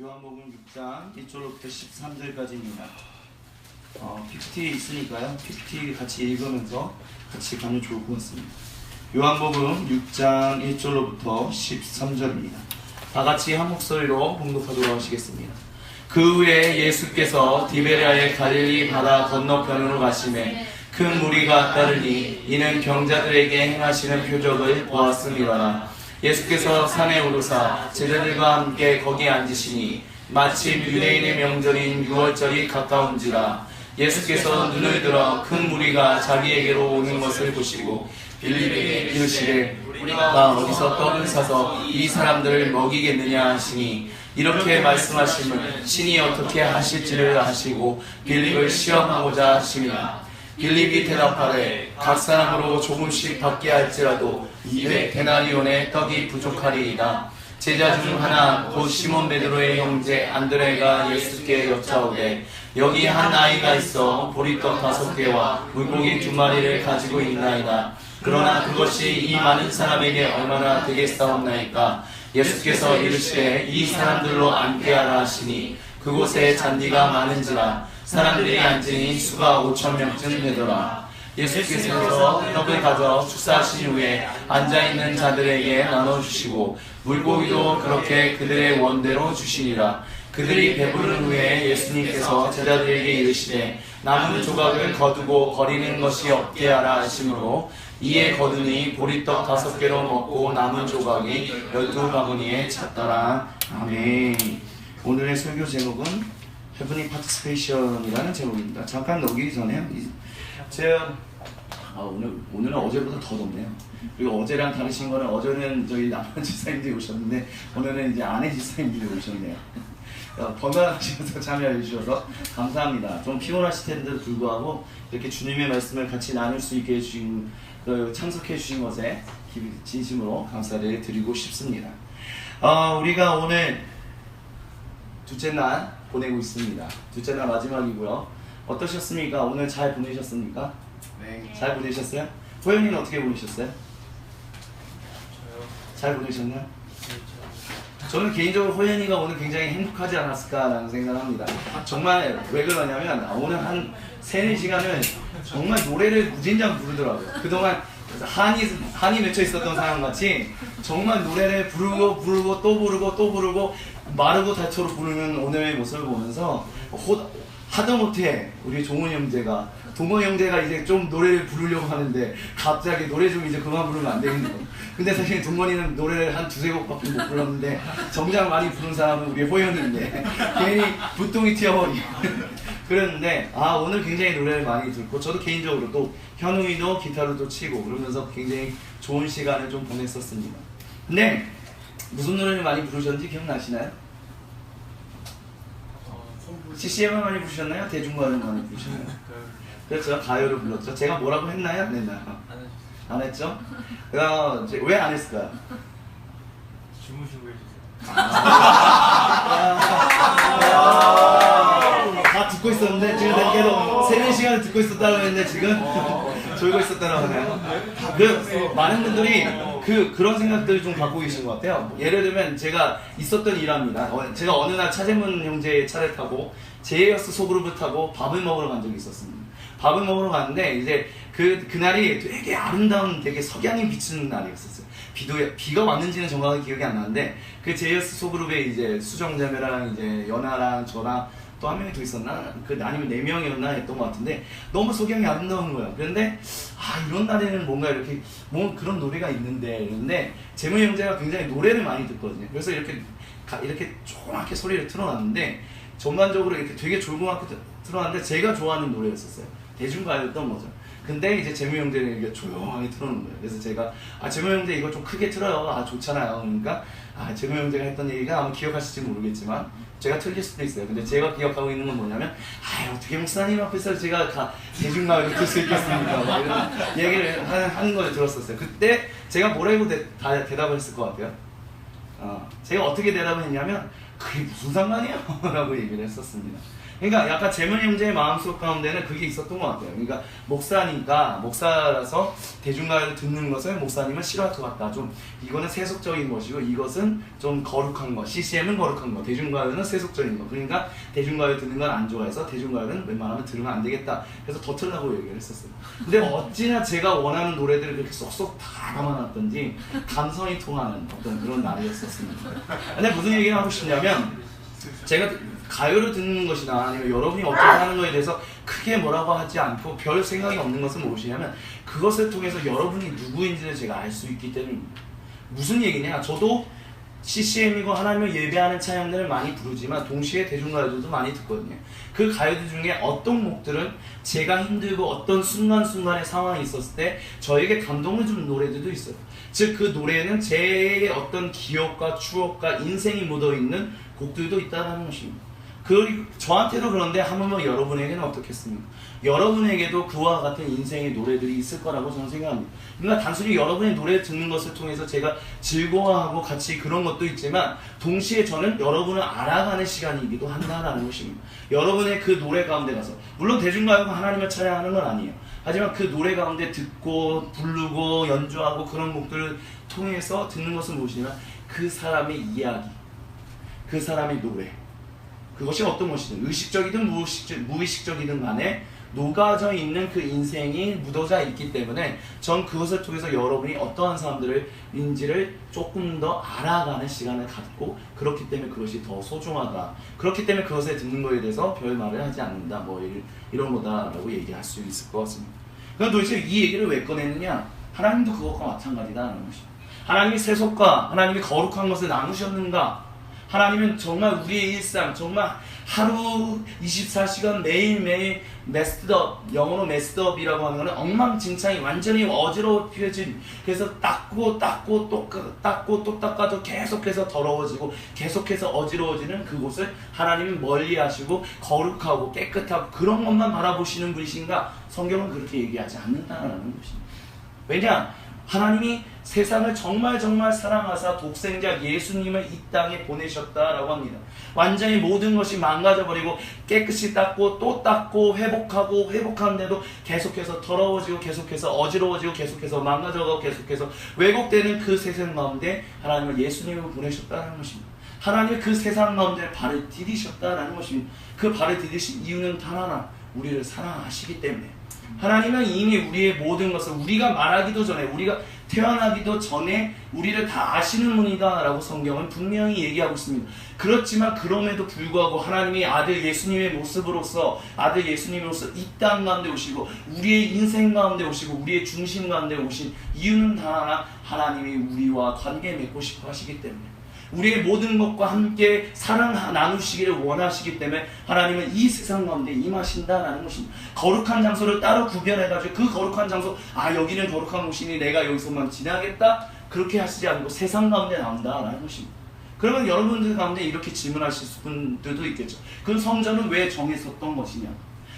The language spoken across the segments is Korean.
요한복음 6장 1절부터 13절까지입니다. PPT 있으니까요. PPT 같이 읽으면서 같이 가면 좋을 것 같습니다. 요한복음 6장 1절로부터 13절입니다. 다 같이 한 목소리로 봉독하도록 하시겠습니다. 그 후에 예수께서 디베랴의 갈릴리 바다 건너편으로 가시매 큰 무리가 따르니 이는 병자들에게 행하시는 표적을 보았음이로라. 예수께서 산에 오르사 제자들과 함께 거기에 앉으시니 마침 유대인의 명절인 유월절이 가까운지라. 예수께서 눈을 들어 큰 무리가 자기에게로 오는 것을 보시고 빌립에게 이르시되 우리가 어디서 떡을 사서 이 사람들을 먹이겠느냐 하시니 이렇게 말씀하심을 신이 어떻게 하실지를 아시고 빌립을 시험하고자 하시니라. 빌립이 대답하되 각 사람으로 조금씩 받게 할지라도 200데나리온의 떡이 부족하리이다. 제자 중 하나 곧 시몬 베드로의 형제 안드레가 예수께 여짜오되 여기 한 아이가 있어 보리떡 5개와 물고기 2마리를 가지고 있나이다. 그러나 그것이 이 많은 사람에게 얼마나 되겠사옵나이까. 예수께서 이르시되 이 사람들로 앉게 하라 하시니 그곳에 잔디가 많은지라 사람들이 앉으니 수가 5,000명쯤 되더라. 예수께서 떡을 가져 축사하신 후에 앉아있는 자들에게 나눠주시고 물고기도 그렇게 그들의 원대로 주시니라. 그들이 배부른 후에 예수님께서 제자들에게 이르시되 남은 조각을 거두고 버리는 것이 없게 하라 하시므로 이에 거두니 보리떡 5개로 먹고 남은 조각이 12바구니에 찼더라. 아멘. 오늘의 설교 제목은 Heavenly Participation이라는 제목입니다. 잠깐 넘기기 전에 제가 오늘은 어제보다 더 덥네요. 그리고 어제랑 다르신 거는 어제는 저희 남편 집사님들이 오셨는데 오늘은 이제 아내 집사님들이 오셨네요. 건강하시면서 참여해 주셔서 감사합니다. 좀 피곤하실 텐데도 불구하고 이렇게 주님의 말씀을 같이 나눌 수 있게 해주신 참석해 주신 것에 진심으로 감사를 드리고 싶습니다. 우리가 오늘 둘째 날 보내고 있습니다. 둘째 날 마지막이고요. 어떠셨습니까? 오늘 잘 보내셨습니까? 네. 잘 보내셨어요? 호연이는 어떻게 보내셨어요? 저요? 잘 보내셨나요? 네, 저는 개인적으로 호연이가 오늘 굉장히 행복하지 않았을까라는 생각을 합니다. 정말 왜 그러냐면 오늘 한 3-4시간을 정말 노래를 무진장 부르더라고요. 그동안 한이 맺혀 있었던 사람같이 정말 노래를 부르고 또 부르고 마르고 닳도록 부르는 오늘의 모습을 보면서 하다못해 우리 종훈이 형제가 동원 형제가 이제 좀 노래를 부르려고 하는데 갑자기 노래 좀 이제 그만 부르면 안 되겠네요. 근데 사실 동원이는 노래를 한 2-3곡밖에 못 불렀는데 정작 많이 부른 사람은 우리 호연이인데 괜히 부똥이 튀어버리고 그랬는데 오늘 굉장히 노래를 많이 듣고 저도 개인적으로 또 현웅이도 기타를 또 치고 그러면서 굉장히 좋은 시간을 좀 보냈었습니다. 근데 무슨 노래를 많이 부르셨는지 기억나시나요? CCM을 많이 부르셨나요? 대중가를 많이 부르셨나요? 그렇죠. 가요를 불렀죠. 제가 뭐라고 했나요? 안 했나요? 안 했죠? 왜 안 했을까요? 주무시고 해주세요. 다 듣고 있었는데 지금 계속 3-4시간을 듣고 있었다고 했는데 지금 졸고 있었다고 하네요. 많은 분들이 그런 생각들을 좀 갖고 계신 것 같아요. 예를 들면 제가 있었던 일화입니다. 제가 어느 날 차재문 형제의 차를 타고 제이어스 소그룹을 타고 밥을 먹으러 간 적이 있었습니다. 밥을 먹으러 갔는데 이제 그날이 되게 아름다운 되게 석양이 비치는 날이었었어요. 비가 왔는지는 정확하게 기억이 안 나는데 그 제이어스 소그룹에 이제 수정자매랑 이제 연아랑 저랑 또 한 명이 더 있었나? 아니면 4명이었나 했던 것 같은데 너무 석양이 아름다운 거예요. 그런데 이런 날에는 뭔가 이렇게 그런 노래가 있는데 이런데 재문이 형제가 굉장히 노래를 많이 듣거든요. 그래서 이렇게 조그맣게 소리를 틀어놨는데 전반적으로 이렇게 되게 조그맣게 틀어놨는데 제가 좋아하는 노래였었어요. 대중가요였던 거죠. 근데 이제 재무 형제는 이게 조용하게 틀어놓은 거예요. 그래서 제가 재무 형제 이거 좀 크게 틀어요. 좋잖아요. 그러니까 재무 형제가 했던 얘기가 아마 기억하실지 모르겠지만 제가 틀릴 수도 있어요. 근데 제가 기억하고 있는 건 뭐냐면 어떻게 목사님 앞에서 제가 대중가요를 틀 수 있겠습니까? 막 이런 얘기를 하는 걸 들었었어요. 그때 제가 뭐라고 대답을 했을 것 같아요? 제가 어떻게 대답을 했냐면 그게 무슨 상관이야? 라고 얘기를 했었습니다. 그러니까 약간 재물 형제의 마음속 가운데는 그게 있었던 것 같아요. 그러니까 목사라서 대중가요를 듣는 것을 목사님은 싫어할 것 같다. 좀 이거는 세속적인 것이고 이것은 좀 거룩한 것. CCM은 거룩한 것, 대중가요는 세속적인 것. 그러니까 대중가요 듣는 건 안 좋아해서 대중가요는 웬만하면 들으면 안 되겠다. 그래서 더 틀라고 얘기를 했었어요. 근데 어찌나 제가 원하는 노래들을 그렇게 쏙쏙 다 담아놨던지 감성이 통하는 어떤 그런 날이었었습니다. 근데 무슨 얘기를 하고 싶냐면 제가 가요를 듣는 것이나 아니면 여러분이 어떻게 하는 것에 대해서 크게 뭐라고 하지 않고 별 생각이 없는 것은 무엇이냐면 그것을 통해서 여러분이 누구인지를 제가 알 수 있기 때문입니다. 무슨 얘기냐? 저도 CCM이고 하나님을 예배하는 찬양들을 많이 부르지만 동시에 대중가요들도 많이 듣거든요. 그 가요들 중에 어떤 곡들은 제가 힘들고 어떤 순간순간의 상황이 있었을 때 저에게 감동을 주는 노래들도 있어요. 즉 그 노래에는 제 어떤 기억과 추억과 인생이 묻어있는 곡들도 있다는 것입니다. 저한테도 그런데 하물며 여러분에게는 어떻겠습니까? 여러분에게도 그와 같은 인생의 노래들이 있을 거라고 저는 생각합니다. 그러니까 단순히 여러분의 노래를 듣는 것을 통해서 제가 즐거워하고 같이 그런 것도 있지만 동시에 저는 여러분을 알아가는 시간이기도 한다는 것입니다. 여러분의 그 노래 가운데 가서 물론 대중가요가 하나님을 찬양하는 건 아니에요. 하지만 그 노래 가운데 듣고 부르고 연주하고 그런 곡들을 통해서 듣는 것은 무엇이냐면 그 사람의 이야기, 그 사람의 노래, 그것이 어떤 것이든 의식적이든 무의식적이든 간에 녹아져 있는 그 인생이 묻어져 있기 때문에 전 그것을 통해서 여러분이 어떠한 사람들인지를 조금 더 알아가는 시간을 갖고 그렇기 때문에 그것이 더 소중하다. 그렇기 때문에 그것에 듣는 것에 대해서 별 말을 하지 않는다. 뭐 이런 거다라고 얘기할 수 있을 것 같습니다. 그럼 도대체 이 얘기를 왜 꺼내느냐? 하나님도 그것과 마찬가지다라는 것입니다. 하나님이 세속과 하나님이 거룩한 것을 나누셨는가? 하나님은 정말 우리의 일상, 정말 하루 24시간 매일매일 메스드업, 영어로 메스드업이라고 하는 것은 엉망진창이 완전히 어지러워진, 그래서 닦고 또 닦아도 계속해서 더러워지고 계속해서 어지러워지는 그곳을 하나님은 멀리하시고 거룩하고 깨끗하고 그런 것만 바라보시는 분이신가? 성경은 그렇게 얘기하지 않는다는 것입니다. 왜냐? 하나님이 세상을 정말 사랑하사 독생자 예수님을 이 땅에 보내셨다라고 합니다. 완전히 모든 것이 망가져버리고 깨끗이 닦고 또 닦고 회복하는데도 계속해서 더러워지고 계속해서 어지러워지고 계속해서 망가져가고 계속해서 왜곡되는 그 세상 가운데 하나님은 예수님을 보내셨다는 것입니다. 하나님이 그 세상 가운데 발을 디디셨다는 것입니다. 그 발을 디디신 이유는 단 하나, 우리를 사랑하시기 때문에. 하나님은 이미 우리의 모든 것을 우리가 말하기도 전에, 우리가 태어나기도 전에 우리를 다 아시는 분이다 라고 성경은 분명히 얘기하고 있습니다. 그렇지만 그럼에도 불구하고 하나님이 아들 예수님의 모습으로서 아들 예수님으로서 이 땅 가운데 오시고 우리의 인생 가운데 오시고 우리의 중심 가운데 오신 이유는 단 하나, 하나님이 우리와 관계 맺고 싶어 하시기 때문에, 우리의 모든 것과 함께 사랑 나누시기를 원하시기 때문에 하나님은 이 세상 가운데 임하신다라는 것입니다. 거룩한 장소를 따로 구별해가지고 그 거룩한 장소, 여기는 거룩한 곳이니 내가 여기서만 지나겠다, 그렇게 하시지 않고 세상 가운데 나온다라는 것입니다. 그러면 여러분들 가운데 이렇게 질문하실 분들도 있겠죠. 그럼 성전은 왜 정했었던 것이냐?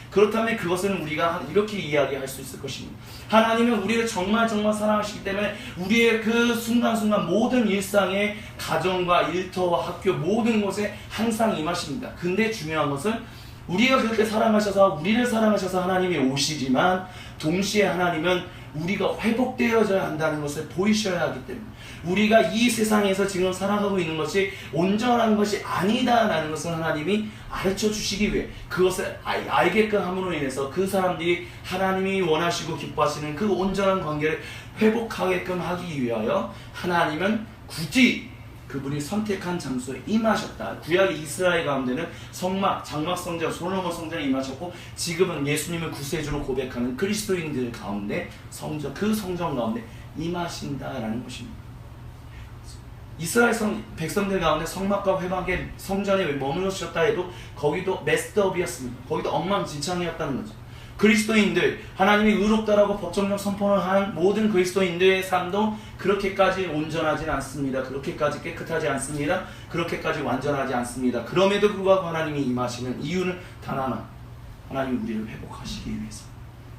그렇다면 그것은 우리가 이렇게 이야기할 수 있을 것입니다. 하나님은 우리를 정말 사랑하시기 때문에 우리의 그 순간순간 모든 일상의 가정과 일터와 학교 모든 곳에 항상 임하십니다. 근데 중요한 것은 우리가 그렇게 우리를 사랑하셔서 하나님이 오시지만 동시에 하나님은 우리가 회복되어져야 한다는 것을 보이셔야 하기 때문에, 우리가 이 세상에서 지금 살아가고 있는 것이 온전한 것이 아니다라는 것을 하나님이 가르쳐 주시기 위해, 그것을 알게끔 함으로 인해서 그 사람들이 하나님이 원하시고 기뻐하시는 그 온전한 관계를 회복하게끔 하기 위하여 하나님은 굳이 그분이 선택한 장소에 임하셨다. 구약 이스라엘 가운데는 성막, 장막 성전, 솔로몬 성전에 임하셨고, 지금은 예수님을 구세주로 고백하는 그리스도인들 가운데 그 성전 가운데 임하신다라는 것입니다. 이스라엘 백성들 가운데 성막과 회막의 성전에 머무르셨다 해도 거기도 메스드업이었습니다. 거기도 엉망진창이었다는 거죠. 그리스도인들, 하나님이 의롭다라고 법정적 선포를 한 모든 그리스도인들의 삶도 그렇게까지 온전하진 않습니다. 그렇게까지 깨끗하지 않습니다. 그렇게까지 완전하지 않습니다. 그럼에도 불구하고 하나님이 임하시는 이유는 단 하나, 하나님이 우리를 회복하시기 위해서,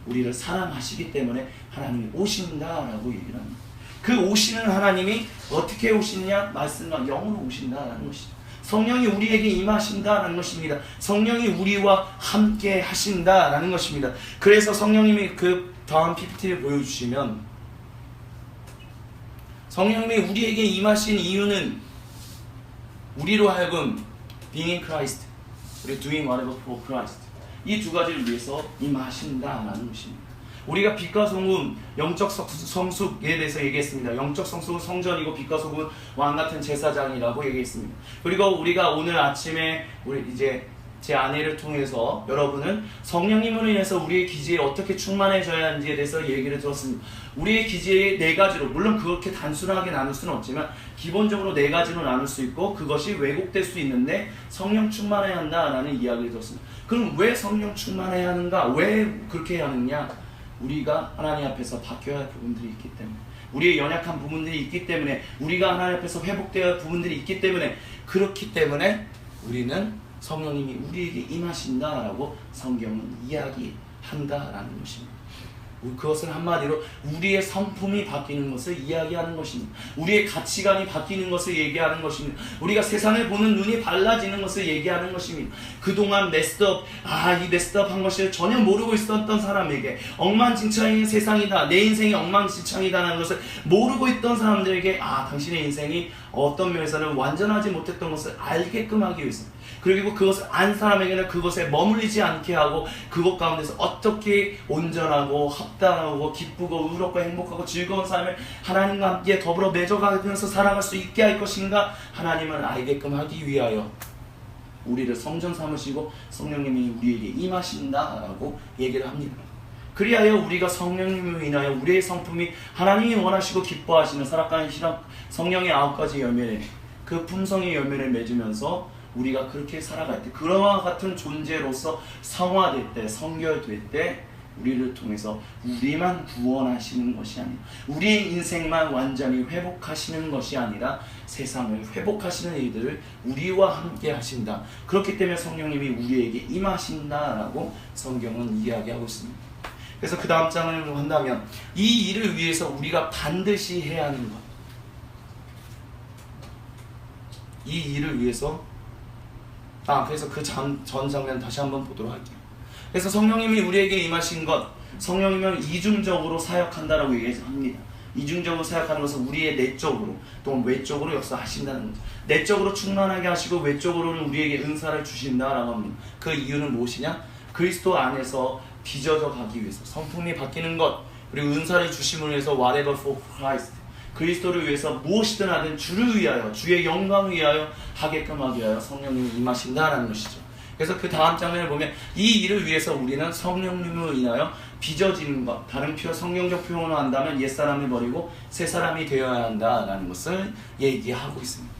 우리를 사랑하시기 때문에 하나님이 오신다라고 얘기를 합니다. 그 오시는 하나님이 어떻게 오시느냐? 말씀과 영으로 오신다라는 것이죠. 성령이 우리에게 임하신다라는 것입니다. 성령이 우리와 함께 하신다라는 것입니다. 그래서 성령님이 그 다음 PPT를 보여주시면, 성령님이 우리에게 임하신 이유는 우리로 하여금 being in Christ, 우리 doing whatever for Christ, 이 두 가지를 위해서 임하신다라는 것입니다. 우리가 빛과 소금, 영적 성숙에 대해서 얘기했습니다. 영적 성숙은 성전이고 빛과 소금은 왕같은 제사장이라고 얘기했습니다. 그리고 우리가 오늘 아침에 우리 이제 제 아내를 통해서 여러분은 성령님으로 인해서 우리의 기지에 어떻게 충만해져야 하는지에 대해서 얘기를 들었습니다. 우리의 기지에 네 가지로, 물론 그렇게 단순하게 나눌 수는 없지만 기본적으로 네 가지로 나눌 수 있고 그것이 왜곡될 수 있는데 성령 충만해야 한다라는 이야기를 들었습니다. 그럼 왜 성령 충만해야 하는가? 왜 그렇게 해야 하느냐? 우리가 하나님 앞에서 바뀌어야 할 부분들이 있기 때문에, 우리의 연약한 부분들이 있기 때문에, 우리가 하나님 앞에서 회복되어야 할 부분들이 있기 때문에, 그렇기 때문에 우리는 성령님이 우리에게 임하신다라고 성경은 이야기한다라는 것입니다. 그것은 한마디로 우리의 성품이 바뀌는 것을 이야기하는 것입니다. 우리의 가치관이 바뀌는 것을 얘기하는 것입니다. 우리가 세상을 보는 눈이 달라지는 것을 얘기하는 것입니다. 그동안 메스업, 이 메스업한 것을 전혀 모르고 있었던 사람에게 엉망진창인 세상이다, 내 인생이 엉망진창이다라는 것을 모르고 있던 사람들에게 당신의 인생이 어떤 면에서는 완전하지 못했던 것을 알게끔 하기 위해서, 그리고 그것을 안 사람에게는 그것에 머물리지 않게 하고 그것 가운데서 어떻게 온전하고 합당하고 기쁘고 의롭고 행복하고 즐거운 삶을 하나님과 함께 더불어 맺어가면서 살아갈 수 있게 할 것인가 하나님을 알게끔 하기 위하여 우리를 성전 삼으시고 성령님이 우리에게 임하신다라고 얘기를 합니다. 그리하여 우리가 성령님을 인하여 우리의 성품이 하나님이 원하시고 기뻐하시는 살아가는 성령의 9가지 열매를, 그 품성의 열매를 맺으면서 우리가 그렇게 살아갈 때, 그와 같은 존재로서 성화될 때, 성결될 때 우리를 통해서 우리만 구원하시는 것이 아니라, 우리의 인생만 완전히 회복하시는 것이 아니라 세상을 회복하시는 일들을 우리와 함께 하신다. 그렇기 때문에 성령님이 우리에게 임하신다라고 성경은 이야기하고 있습니다. 그래서 그 다음 장을 한다면, 이 일을 위해서 우리가 반드시 해야 하는 것, 이 일을 위해서 그래서 그 전 장면 다시 한번 보도록 할게요. 그래서 성령님이 우리에게 임하신 것, 성령님은 이중적으로 사역한다라고 얘기합니다. 이중적으로 사역하는 것은 우리의 내적으로 또는 외적으로 역사하신다는 거죠. 내적으로 충만하게 하시고 외적으로는 우리에게 은사를 주신다라고 합니다. 그 이유는 무엇이냐? 그리스도 안에서 빚어져 가기 위해서, 성품이 바뀌는 것, 그리고 은사를 주심을 위해서 whatever for Christ, 그리스도를 위해서 무엇이든 하든 주를 위하여, 주의 영광을 위하여 하게끔 하기 위하여 성령님이 임하신다라는 것이죠. 그래서 그 다음 장면을 보면 이 일을 위해서 우리는 성령님을 인하여 빚어지는 것, 다른 성경적 표현으로 한다면 옛사람을 버리고 새사람이 되어야 한다라는 것을 얘기하고 있습니다.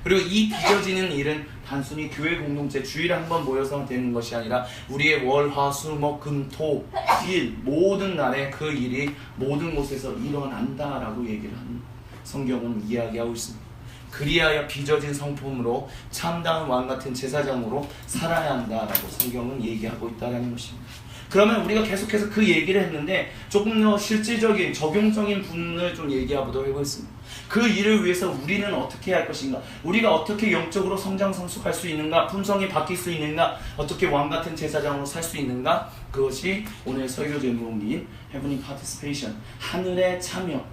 그리고 이 빚어지는 일은 단순히 교회 공동체 주일에 한번 모여서 되는 것이 아니라 우리의 월, 화, 수, 목, 금, 토, 일 모든 날에 그 일이 모든 곳에서 일어난다라고 얘기를 합니다. 성경은 이야기하고 있습니다. 그리하여 빚어진 성품으로 참다운 왕같은 제사장으로 살아야 한다라고 성경은 얘기하고 있다는 것입니다. 그러면 우리가 계속해서 그 얘기를 했는데 조금 더 실질적인 적용적인 부분을 좀 얘기해보도록 해보겠습니다. 그 일을 위해서 우리는 어떻게 할 것인가, 우리가 어떻게 영적으로 성장 성숙할 수 있는가, 품성이 바뀔 수 있는가, 어떻게 왕같은 제사장으로 살 수 있는가, 그것이 오늘 설교 제목인 Heavenly Participation, 하늘의 참여,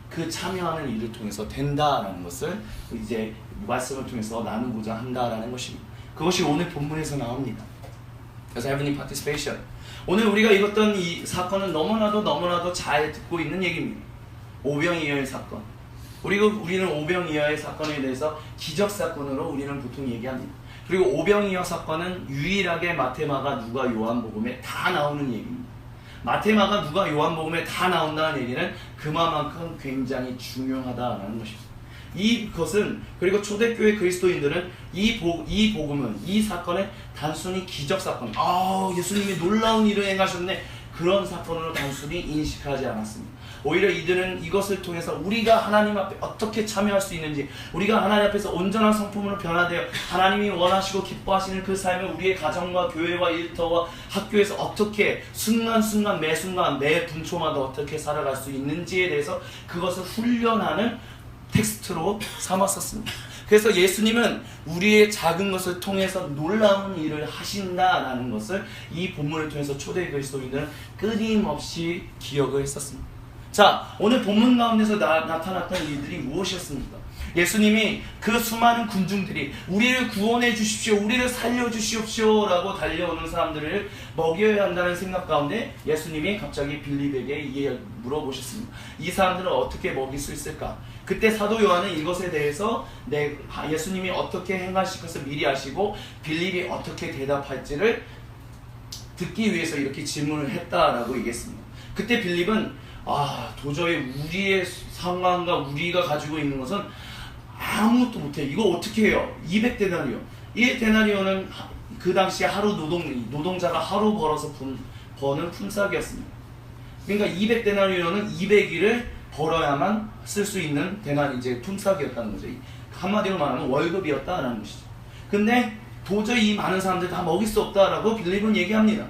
그 참여하는 일을 통해서 된다라는 것을 이제 말씀을 통해서 나누고자 한다라는 것입니다. 그것이 오늘 본문에서 나옵니다. 그래서 Heavenly Participation, 오늘 우리가 읽었던 이 사건은 너무나도 잘 듣고 있는 얘기입니다. 오병이어의 사건. 그리고 우리는 오병이어의 사건에 대해서 기적사건으로 우리는 보통 얘기합니다. 그리고 오병이어 사건은 유일하게 마테마가, 누가, 요한복음에 다 나오는 얘기입니다. 마테마가, 누가, 요한복음에 다 나온다는 얘기는 그만큼 굉장히 중요하다라는 것입니다. 이것은, 그리고 초대교회 그리스도인들은 이 복음은, 이 사건을 단순히 기적사건, 예수님이 놀라운 일을 행하셨네, 그런 사건으로 단순히 인식하지 않았습니다. 오히려 이들은 이것을 통해서 우리가 하나님 앞에 어떻게 참여할 수 있는지, 우리가 하나님 앞에서 온전한 성품으로 변화되어 하나님이 원하시고 기뻐하시는 그 삶을 우리의 가정과 교회와 일터와 학교에서 어떻게 순간순간 매순간 매 분초마다 어떻게 살아갈 수 있는지에 대해서 그것을 훈련하는 텍스트로 삼았었습니다. 그래서 예수님은 우리의 작은 것을 통해서 놀라운 일을 하신다라는 것을 이 본문을 통해서 초대 그리스도인들은 끊임없이 기억을 했었습니다. 자, 오늘 본문 가운데서 나타났던 일들이 무엇이었습니까? 예수님이 그 수많은 군중들이 우리를 구원해 주십시오, 우리를 살려 주십시오 라고 달려오는 사람들을 먹여야 한다는 생각 가운데 예수님이 갑자기 빌립에게 물어보셨습니다. 이 사람들은 어떻게 먹일 수 있을까? 그때 사도 요한은 이것에 대해서 예수님이 어떻게 행하실 것을 미리 아시고 빌립이 어떻게 대답할지를 듣기 위해서 이렇게 질문을 했다라고 얘기했습니다. 그때 빌립은 도저히 우리의 상황과 우리가 가지고 있는 것은 아무것도 못해. 이거 어떻게 해요? 200데나리오. 1데나리오는 그 당시 하루 노동자가 하루 벌어서 버는 품삯이었습니다. 그러니까 200데나리오는 200일을 벌어야만 쓸 수 있는 이제 품삯이었다는 거죠. 한마디로 말하면 월급이었다라는 것이죠. 근데 도저히 이 많은 사람들 다 먹일 수 없다라고 빌립은 얘기합니다.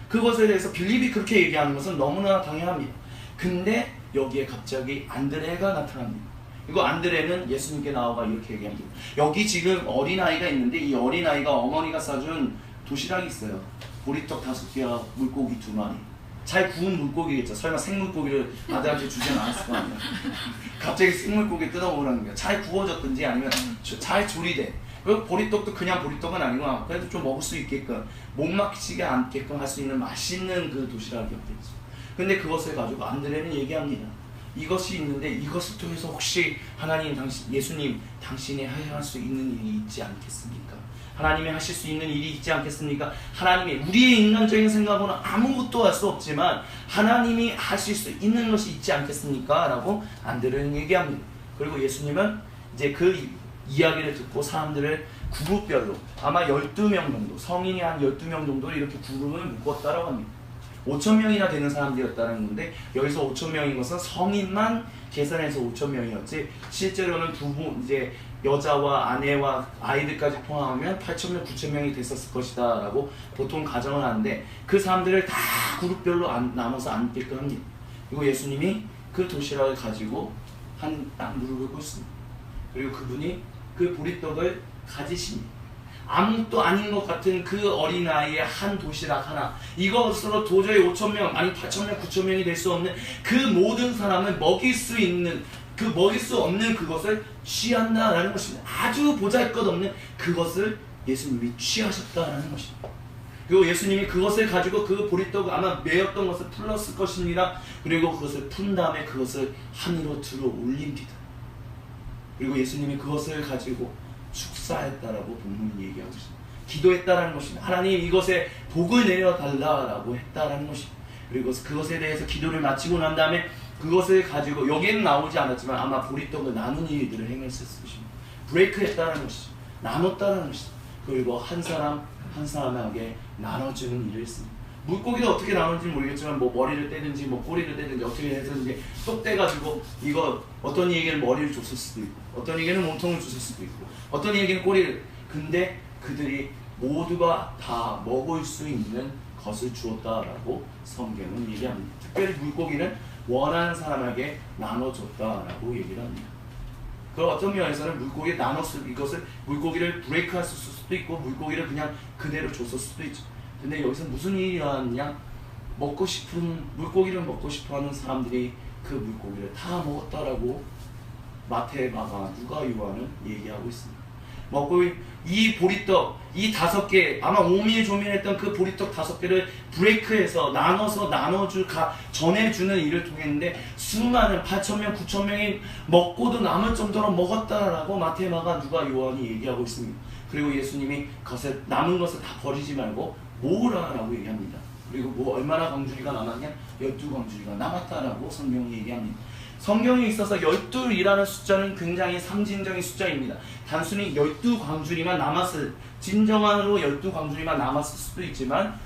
그것에 대해서 빌립이 그렇게 얘기하는 것은 너무나 당연합니다. 근데 여기에 갑자기 안드레가 나타납니다. 그리고 안드레는 예수님께 나와가 이렇게 얘기합니다. 여기 지금 어린아이가 있는데 이 어린아이가 어머니가 싸준 도시락이 있어요. 보리떡 5개와 물고기 2마리. 잘 구운 물고기겠죠. 설마 생물고기를 아들한테 주지는 않았을 거 아니야. 갑자기 생물고기 뜯어먹으라는 거야. 잘 구워졌든지 아니면 잘 조리돼. 그리고 보리떡도 그냥 보리떡은 아니고 그래도 좀 먹을 수 있게끔 못 막히지 않게끔 할 수 있는 맛있는 그 도시락이었겠죠. 근데 그것을 가지고 안드레는 얘기합니다. 이것이 있는데 이것을 통해서 혹시 하나님, 예수님, 당신이 할 수 있는 일이 있지 않겠습니까? 하나님이 하실 수 있는 일이 있지 않겠습니까? 하나님이 우리의 인간적인 생각으로는 아무것도 할 수 없지만 하나님이 하실 수 있는 것이 있지 않겠습니까? 라고 안드레는 얘기합니다. 그리고 예수님은 이제 그 이야기를 듣고 사람들을 그룹별로 아마 12명 정도, 성인이 한 12명 정도를 이렇게 그룹을 묶었다라고 합니다. 5,000명이나 되는 사람들이었다는 건데 여기서 5,000명인 것은 성인만 계산해서 5,000명이었지 실제로는 부부 이제 여자와 아내와 아이들까지 포함하면 8,000명, 9,000명이 됐었을 것이다 라고 보통 가정을 하는데 그 사람들을 다 그룹별로 나눠서 앉게끔 합니다. 그리고 예수님이 그 도시락을 가지고 딱 무릎을 꿇습니다. 그리고 그분이 그 보리떡을 가지십니다. 아무것도 아닌 것 같은 그 어린아이의 한 도시락 하나, 이것으로 도저히 5,000명 아니 8,000명 9,000명이 될 수 없는 그 모든 사람을 먹일 수 있는 먹일 수 없는 그것을 취한다라는 것입니다. 아주 보잘것없는 그것을 예수님이 취하셨다라는 것입니다. 그리고 예수님이 그것을 가지고 그 보리떡 아마 메었던 것을 풀었을 것입니다. 그리고 그것을 푼 다음에 그것을 하늘로 들어 올립니다. 그리고 예수님이 그것을 가지고 축사했다라고 본문이 얘기하고 있습니다. 기도했다라는 것입니다. 하나님 이것에 복을 내려달라라고 했다라는 것입니다. 그리고 그것에 대해서 기도를 마치고 난 다음에 그것을 가지고 여기에는 나오지 않았지만 아마 보리떡을 나눈 일들을 행했을 것입니다. 브레이크했다라는 것이죠. 나눴다라는 것이죠. 그리고 한 사람 한 사람에게 나눠주는 일을 했습니다. 물고기도 어떻게 나누는지 모르겠지만 뭐 머리를 떼든지 뭐 꼬리를 떼든지 어떻게 해서든지 똑 떼가지고 이거 어떤 이에게는 머리를 줬을 수도 있고 어떤 이에게는 몸통을 줬을 수도 있고 어떤 이에게는 꼬리를, 근데 그들이 모두가 다 먹을 수 있는 것을 주었다라고 성경은 얘기합니다. 특별히 물고기는 원하는 사람에게 나눠줬다라고 얘기를 합니다. 그 어떤 면에서는 물고기를 나눴을 이것을 물고기를 브레이크할 수도 있고 물고기를 그냥 그대로 줬을 수도 있죠. 근데 여기서 무슨 일이 일어났냐? 물고기를 먹고 싶어하는 사람들이 그 물고기를 다 먹었다라고 마태, 마가, 누가, 요한은 얘기하고 있습니다. 먹고 이 보리떡, 이 5개, 아마 오밀조밀했던 그 보리떡 5개를 브레이크해서 나눠서 전해주는 일을 통했는데 수많은 8,000명, 9,000명이 먹고도 남을 정도로 먹었다라고 마태, 마가, 누가, 요한이 얘기하고 있습니다. 그리고 예수님이 남은 것을 다 버리지 말고 모으라라고 얘기합니다. 그리고 뭐 얼마나 광주리가 남았냐? 12광주리가 남았다라고 성경이 얘기합니다. 성경에 있어서 12이라는 숫자는 굉장히 상징적인 숫자입니다. 단순히 12광주리만 남았을, 진정한으로 12광주리만 남았을 수도 있지만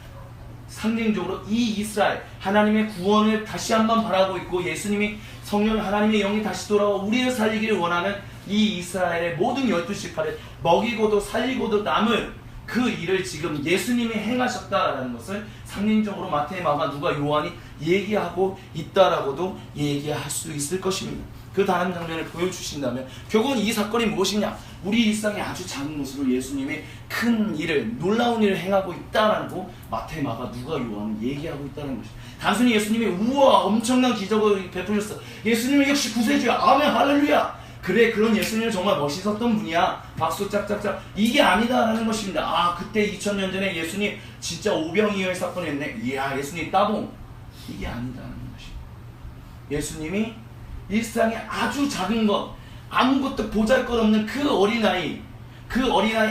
상징적으로 이 이스라엘, 하나님의 구원을 다시 한번 바라고 있고 예수님이 성령 하나님의 영이 다시 돌아와 우리를 살리기를 원하는 이 이스라엘의 모든 12지파를 먹이고도 살리고도 남을 그 일을 지금 예수님이 행하셨다라는 것을 상징적으로 마태, 마가, 누가, 요한이 얘기하고 있다라고도 얘기할 수 있을 것입니다. 그 다음 장면을 보여주신다면 결국은 이 사건이 무엇이냐? 우리 일상의 아주 작은 것으로 예수님이 큰 일을, 놀라운 일을 행하고 있다라고 마태, 마가, 누가, 요한은 얘기하고 있다는 것이죠. 단순히 예수님이 우와 엄청난 기적을 베푸셨어, 예수님이 역시 구세주야, 아멘 할렐루야, 그래 그런 예수님은 정말 멋있었던 분이야, 박수 짝짝짝, 이게 아니다라는 것입니다. 아 그때 2000년 전에 예수님 진짜 오병이어의 사건을 했네, 이야 예수님 따봉, 이게 아니다라는 것입니다. 예수님이 일상의 아주 작은 것, 아무것도 보잘것없는 그 어린아이,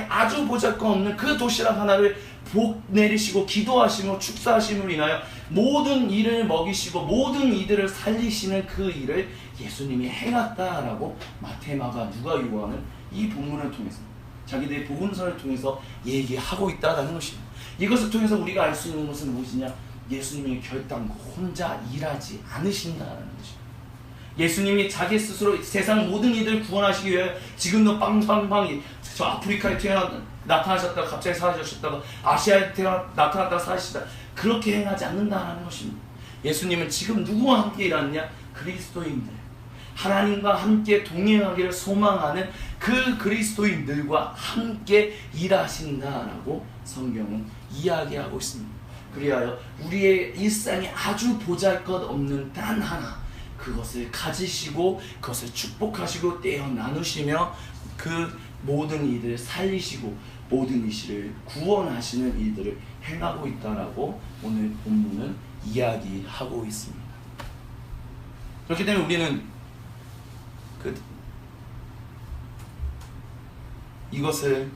아주 보잘것없는 그 도시락 하나를 복 내리시고 기도하시며 축사하심으로 인하여 모든 이를 먹이시고 모든 이들을 살리시는 그 일을 예수님이 행했다라고 마태, 마가, 누가, 요한은 이 본문을 통해서, 자기들의 복음서를 통해서 얘기하고 있다는 것입니다. 이것을 통해서 우리가 알 수 있는 것은 무엇이냐? 예수님이 결단코 혼자 일하지 않으신다는 것입니다. 예수님이 자기 스스로 세상 모든 이들을 구원하시기 위해 지금도 빵빵빵 저 아프리카에 나타나셨다가 갑자기 사라지셨다가 아시아에 나타났다가 사라지시다, 그렇게 행하지 않는다는 것입니다. 예수님은 지금 누구와 함께 일하느냐? 그리스도인들, 하나님과 함께 동행하기를 소망하는 그 그리스도인들과 함께 일하신다라고 성경은 이야기하고 있습니다. 그리하여 우리의 일상에 아주 보잘것없는 단 하나, 그것을 가지시고 그것을 축복하시고 떼어 나누시며 그 모든 이들을 살리시고 모든 이들을 구원하시는 일들을 행하고 있다라고 오늘 본문은 이야기하고 있습니다. 그렇기 때문에 우리는 이것을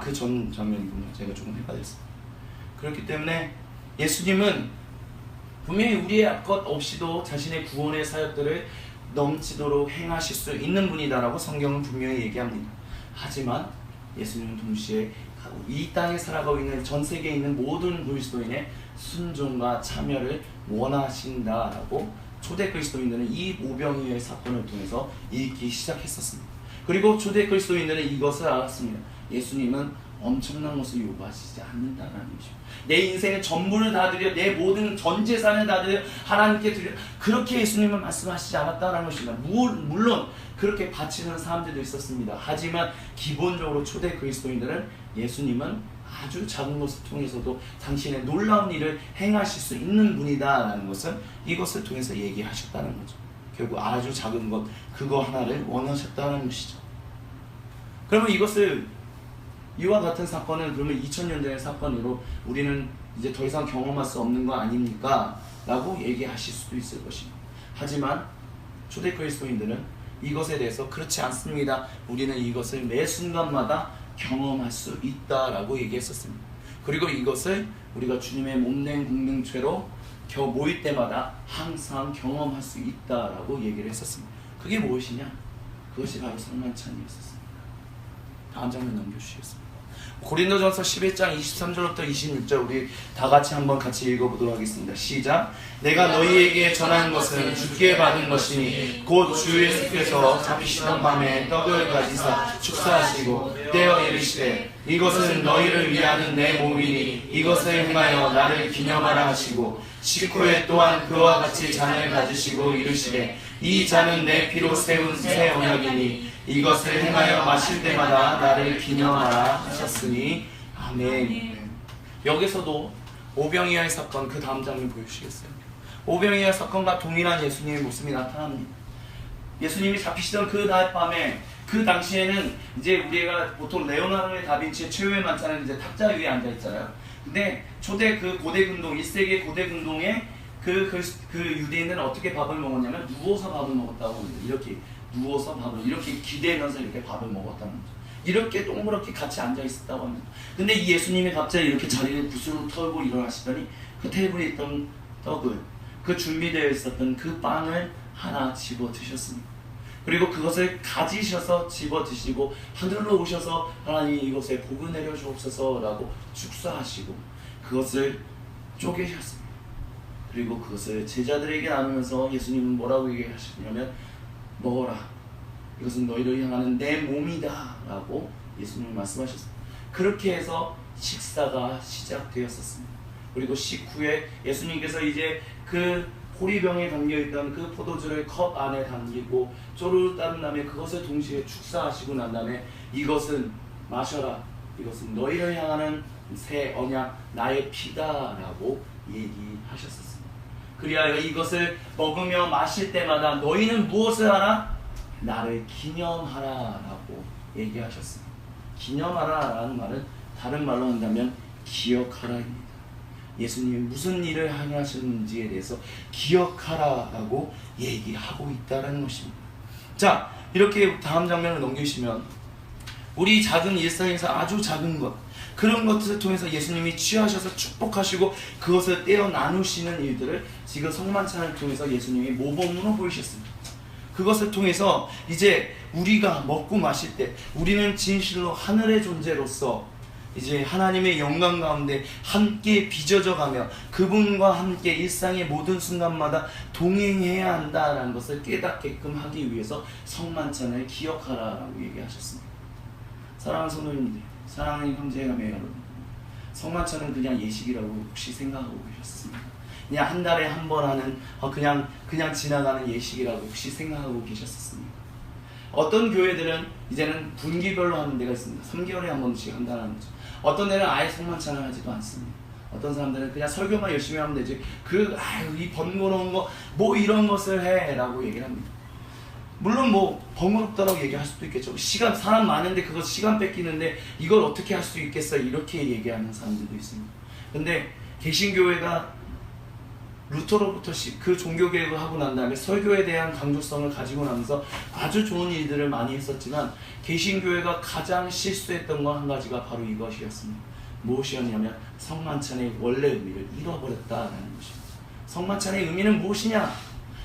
그 전 장면이군요. 제가 조금 헷갈렸습니다. 그렇기 때문에 예수님은 분명히 우리의 것 없이도 자신의 구원의 사역들을 넘치도록 행하실 수 있는 분이다라고 성경은 분명히 얘기합니다. 하지만 예수님은 동시에 이 땅에 살아가고 있는 전 세계에 있는 모든 그리스도인의 순종과 참여를 원하신다라고 초대 그리스도인들은 이 오병이어의 사건을 통해서 읽기 시작했었습니다. 그리고 초대 그리스도인들은 이것을 알았습니다. 예수님은 엄청난 것을 요구하시지 않는다는 것입니다. 내 인생의 전부를 다 드려, 내 모든 전 재산을 다 드려 하나님께 드려, 그렇게 예수님은 말씀하시지 않았다는 것입니다. 물론 그렇게 바치는 사람들도 있었습니다. 하지만 기본적으로 초대 그리스도인들은 예수님은 아주 작은 것을 통해서도 당신의 놀라운 일을 행하실 수 있는 분이다라는 것을 이것을 통해서 얘기하셨다는 거죠. 결국 아주 작은 것, 그거 하나를 원하셨다는 것이죠. 그러면 이와 같은 사건은 그러면 2000년 전의 사건으로 우리는 이제 더 이상 경험할 수 없는 거 아닙니까? 라고 얘기하실 수도 있을 것입니다. 하지만 초대 그리스도인들은 이것에 대해서 그렇지 않습니다. 우리는 이것을 매 순간마다 경험할 수 있다라고 얘기했었습니다. 그리고 이것을 우리가 주님의 몸된 공동체로 모일 때마다 항상 경험할 수 있다라고 얘기를 했었습니다. 그게 무엇이냐? 그것이 바로 성만찬이었습니다. 다음 장면 넘겨주시겠습니다. 고린도전서 11장 23절부터 26절 우리 다 같이 한번 같이 읽어보도록 하겠습니다. 시작. 내가 너희에게 전한 것은 주께 받은 것이니 곧 주 예수께서 잡히시던 밤에 떡을 가지사 축사하시고 떼어 이르시되 이것은 너희를 위하는 내 몸이니 이것을 행하여 나를 기념하라 하시고 식후에 또한 그와 같이 잔을 가지시고 이르시되 이 잔은 내 피로 세운 새 언약이니 이것을 행하여 마실 때마다 나를 기념하라 하셨으니 아멘. 여기서도 오병이어의 사건 그 다음 장면 보여주시겠어요? 오병이어 사건과 동일한 예수님의 모습이 나타납니다. 예수님이 잡히시던 그 날 밤에, 그 당시에는 이제 우리가 보통 레오나르도 다빈치의 최후의 만찬은 이제 탁자 위에 앉아 있잖아요. 근데 초대 그 고대 근동, 1세기 고대 근동에 그 유대인들은 어떻게 밥을 먹었냐면 누워서 밥을 먹었다고 합니다. 이렇게 누워서 밥을 이렇게 기대면서 이렇게 밥을 먹었다는 거죠. 이렇게 동그랗게 같이 앉아 있었다고 합니다. 근데 이 예수님이 갑자기 이렇게 자리를 부스로 털고 일어나시더니 그 테이블에 있던 떡을, 그 준비되어 있었던 그 빵을 하나 집어 드셨습니다. 그리고 그것을 가지셔서 집어 드시고 하늘로 오셔서 하나님 이것에 복을 내려 주옵소서라고 축사하시고 그것을 쪼개셨습니다. 그리고 그것을 제자들에게 나누면서 예수님은 뭐라고 얘기하시냐면 먹어라, 이것은 너희를 향하는 내 몸이다 라고 예수님은 말씀하셨습니다. 그렇게 해서 식사가 시작되었었습니다. 그리고 식후에 예수님께서 이제 그 호리병에 담겨있던 그 포도주를 컵 안에 담기고 쪼르르 따른 다음에 그것을 동시에 축사하시고 난 다음에 이것은 마셔라. 이것은 너희를 향하는 새 언약 나의 피다라고 얘기하셨었습니다. 그리하여 이것을 먹으며 마실 때마다 너희는 무엇을 하라? 나를 기념하라라고 얘기하셨습니다. 기념하라라는 말은 다른 말로 한다면 기억하라입니다. 예수님이 무슨 일을 행하셨는지에 대해서 기억하라라고 얘기하고 있다는 것입니다. 자, 이렇게 다음 장면을 넘기시면 우리 작은 일상에서 아주 작은 것, 그런 것들을 통해서 예수님이 취하셔서 축복하시고 그것을 떼어 나누시는 일들을 지금 성만찬을 통해서 예수님이 모범으로 보이셨습니다. 그것을 통해서 이제 우리가 먹고 마실 때 우리는 진실로 하늘의 존재로서 이제 하나님의 영광 가운데 함께 빚어져 가며 그분과 함께 일상의 모든 순간마다 동행해야 한다는 것을 깨닫게끔 하기 위해서 성만찬을 기억하라라고 얘기하셨습니다. 사랑하는 성도님들, 사랑하는 형제자매 여러분, 성만찬은 그냥 예식이라고 혹시 생각하고 계셨습니까? 그냥 한 달에 한 번 하는 그냥 지나가는 예식이라고 혹시 생각하고 계셨습니까? 어떤 교회들은 이제는 분기별로 하는 데가 있습니다. 3개월에 한 번씩 한다는 거죠. 어떤 데는 아예 성만찬을 하지도 않습니다. 어떤 사람들은 그냥 설교만 열심히 하면 되지 이 번거로운 거 뭐 이런 것을 해 라고 얘기를 합니다. 물론 뭐 번거롭다라고 얘기할 수도 있겠죠. 사람 많은데 그거 시간 뺏기는데 이걸 어떻게 할 수 있겠어 이렇게 얘기하는 사람들도 있습니다. 근데 개신교회가 루터로부터 그 종교개혁을 하고 난 다음에 설교에 대한 강조성을 가지고 나면서 아주 좋은 일들을 많이 했었지만 개신교회가 가장 실수했던 건 한 가지가 바로 이것이었습니다. 무엇이었냐면 성만찬의 원래 의미를 잃어버렸다는 것입니다. 성만찬의 의미는 무엇이냐?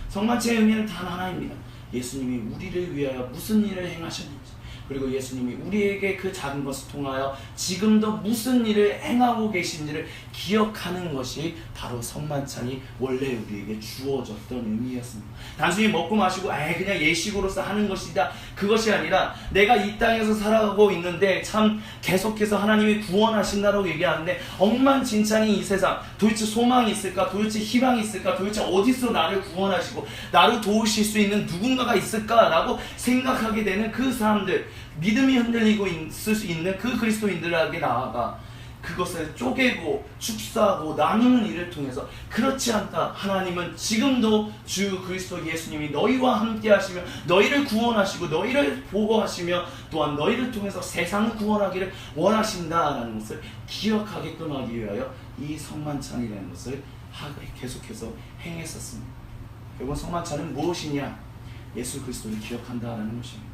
성만찬의 의미는 단 하나입니다. 예수님이 우리를 위하여 무슨 일을 행하셨는지, 그리고 예수님이 우리에게 그 작은 것을 통하여 지금도 무슨 일을 행하고 계신지를 기억하는 것이 바로 성만찬이 원래 우리에게 주어졌던 의미였습니다. 단순히 먹고 마시고 그냥 예식으로서 하는 것이다, 그것이 아니라 내가 이 땅에서 살아가고 있는데 참 계속해서 하나님이 구원하신다고 얘기하는데 억만진창이 이 세상 도대체 소망이 있을까, 도대체 희망이 있을까, 도대체 어디서 나를 구원하시고 나를 도우실 수 있는 누군가가 있을까라고 생각하게 되는 그 사람들, 믿음이 흔들리고 있을 수 있는 그 그리스도인들에게 나아가 그것을 쪼개고 축사하고 나누는 일을 통해서 그렇지 않다, 하나님은 지금도 주 그리스도 예수님이 너희와 함께 하시며 너희를 구원하시고 너희를 보호하시며 또한 너희를 통해서 세상을 구원하기를 원하신다라는 것을 기억하게끔 하기 위하여 이 성만찬이라는 것을 계속해서 행했었습니다. 결국 성만찬은 무엇이냐? 예수 그리스도를 기억한다라는 것입니다.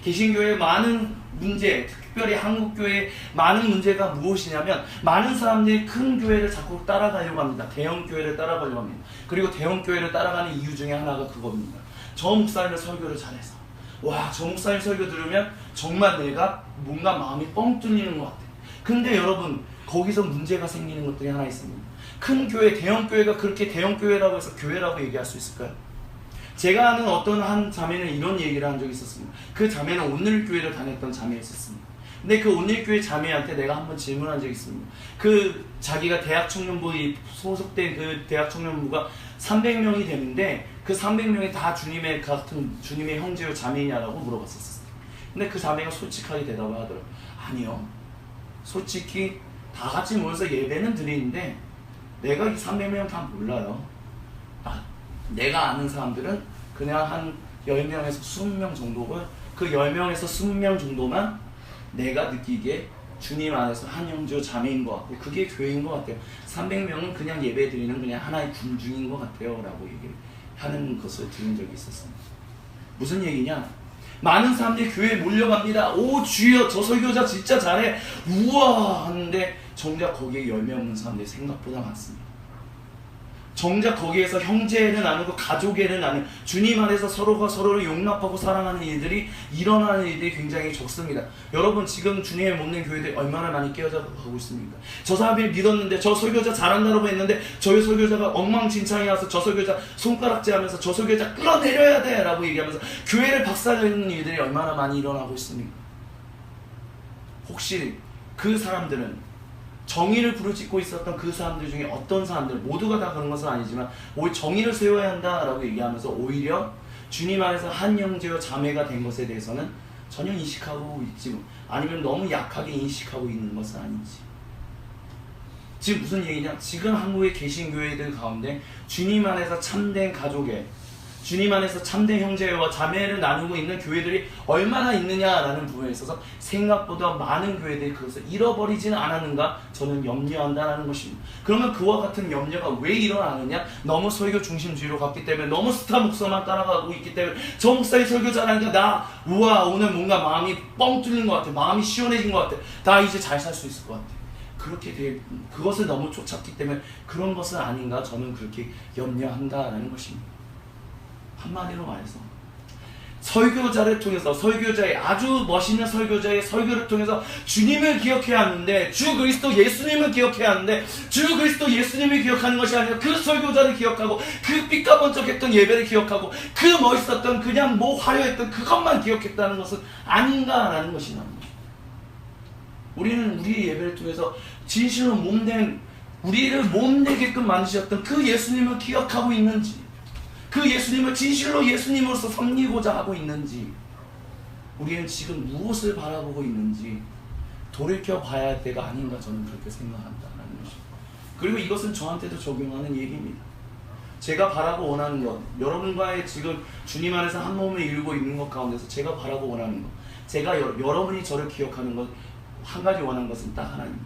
개신교회의 많은 문제, 특별히 한국교회의 많은 문제가 무엇이냐면 많은 사람들이 큰 교회를 자꾸 따라가려고 합니다. 대형 교회를 따라가려고 합니다. 그리고 대형 교회를 따라가는 이유 중에 하나가 그겁니다. 저 목사님의 설교를 잘해서 저 목사님 설교 들으면 정말 내가 뭔가 마음이 뻥 뚫리는 것 같아요. 근데 여러분, 거기서 문제가 생기는 것들이 하나 있습니다. 큰 교회, 대형 교회가 그렇게 대형 교회라고 해서 교회라고 얘기할 수 있을까요? 제가 아는 어떤 한 자매는 이런 얘기를 한 적이 있었습니다. 그 자매는 온누리교회를 다녔던 자매였었습니다. 근데 그 온누리교회 자매한테 내가 한번 질문한 적이 있습니다. 자기가 대학청년부에 소속된 그 대학청년부가 300명이 되는데 그 300명이 다 주님의 형제요 자매냐라고 물어봤었어요. 근데 그 자매가 솔직하게 대답을 하더라고요. 아니요, 솔직히 다 같이 모여서 예배는 드리는데 내가 이 300명 다 몰라요. 내가 아는 사람들은 그냥 한 10명에서 20명 정도고, 그 10명에서 20명 정도만 내가 느끼기에 주님 안에서 한 형제 자매인 것 같고 그게 교회인 것 같아요. 300명은 그냥 예배 드리는 그냥 하나의 군중인 것 같아요 라고 얘기를 하는 것을 들은 적이 있었습니다. 무슨 얘기냐? 많은 사람들이 교회에 몰려갑니다. 오 주여, 저 설교자 진짜 잘해, 우와 하는데 정작 거기에 10명 없는 사람들이 생각보다 많습니다. 정작 거기에서 형제를 나누고 가족애를 나누고 주님 안에서 서로가 서로를 용납하고 사랑하는 일들이 일어나는 일들이 굉장히 적습니다. 여러분, 지금 주님의 못낸 교회들이 얼마나 많이 깨어져 가고 있습니까? 저 사람이 믿었는데, 저 설교자 잘한다고 했는데 저희 설교자가 엉망진창이 와서 저 설교자 손가락질하면서 저 설교자 끌어내려야 돼 라고 얘기하면서 교회를 박살내는 일들이 얼마나 많이 일어나고 있습니까? 혹시 그 사람들은 정의를 부르짖고 있었던 그 사람들 중에 어떤 사람들, 모두가 다 그런 것은 아니지만 오히려 정의를 세워야 한다라고 얘기하면서 오히려 주님 안에서 한 형제와 자매가 된 것에 대해서는 전혀 인식하고 있지, 아니면 너무 약하게 인식하고 있는 것은 아닌지. 지금 무슨 얘기냐? 지금 한국에 계신 교회들 가운데 주님 안에서 참된 가족에, 주님 안에서 참된 형제와 자매를 나누고 있는 교회들이 얼마나 있느냐라는 부분에 있어서 생각보다 많은 교회들이 그것을 잃어버리지는 않았는가 저는 염려한다는 것입니다. 그러면 그와 같은 염려가 왜 일어나느냐? 너무 설교 중심주의로 갔기 때문에, 너무 스타 목사만 따라가고 있기 때문에, 저 목사의 설교 잘하니까 우와 오늘 뭔가 마음이 뻥 뚫린 것 같아, 마음이 시원해진 것 같아, 나 이제 잘 살 수 있을 것 같아. 그것을 너무 쫓았기 때문에 그런 것은 아닌가 저는 그렇게 염려한다라는 것입니다. 한마디로 말해서 설교자를 통해서, 설교자의 아주 멋있는 설교자의 설교를 통해서 주님을 기억해야 하는데, 주 그리스도 예수님을 기억해야 하는데, 주 그리스도 예수님을 기억하는 것이 아니라 그 설교자를 기억하고, 그 삐까번쩍했던 예배를 기억하고, 그 멋있었던 그냥 뭐 화려했던 그것만 기억했다는 것은 아닌가라는 것이 나옵니다. 우리는 우리의 예배를 통해서 진실로 우리를 몸되게끔 만드셨던 그 예수님을 기억하고 있는지, 그 예수님을 진실로 예수님으로서 섬기고자 하고 있는지, 우리는 지금 무엇을 바라보고 있는지 돌이켜 봐야 할 때가 아닌가 저는 그렇게 생각한다는 것입니다. 그리고 이것은 저한테도 적용하는 얘기입니다. 제가 바라고 원하는 것, 여러분과의 지금 주님 안에서 한 몸을 이루고 있는 것 가운데서 제가 바라고 원하는 것, 제가 여러분이 저를 기억하는 것, 한 가지 원하는 것은 딱 하나입니다.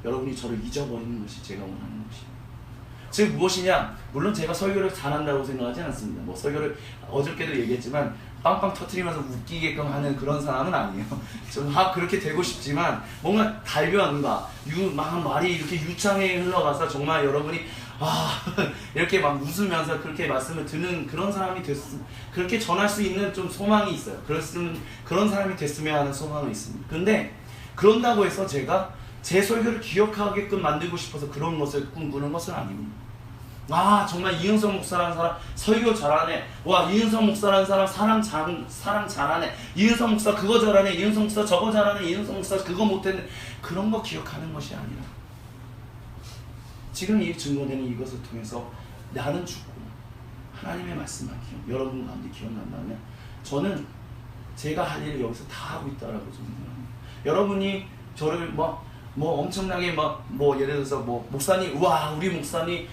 여러분이 저를 잊어버리는 것이 제가 원하는 것입니다. 즉 무엇이냐? 물론 제가 설교를 잘한다고 생각하지 않습니다. 뭐 설교를 어저께도 얘기했지만 빵빵 터트리면서 웃기게끔 하는 그런 사람은 아니에요. 저는 그렇게 되고 싶지만 뭔가 달변과 막 말이 이렇게 유창하게 흘러가서 정말 여러분이 이렇게 막 웃으면서 그렇게 말씀을 듣는 그런 사람이 그렇게 전할 수 있는 좀 소망이 있어요. 그런 사람이 됐으면 하는 소망은 있습니다. 근데 그런다고 해서 제가 제 설교를 기억하게끔 만들고 싶어서 그런 것을 꿈꾸는 것은 아닙니다. 정말 이은성 목사라는 사람 설교 잘하네. 와, 이은성 목사라는 사람 사랑 잘하네. 이은성 목사 그거 잘하네. 이은성 목사 저거 잘하네. 이은성 목사 그거 못했네. 그런 거 기억하는 것이 아니라, 지금 이 증거되는 이것을 통해서 나는 죽고 하나님의 말씀만 여러분 가운데 기억난다면 저는 제가 할 일을 여기서 다 하고 있다라고 생각합니다. 여러분이 저를 엄청나게 예를 들어서 목사님, 우리 목사님,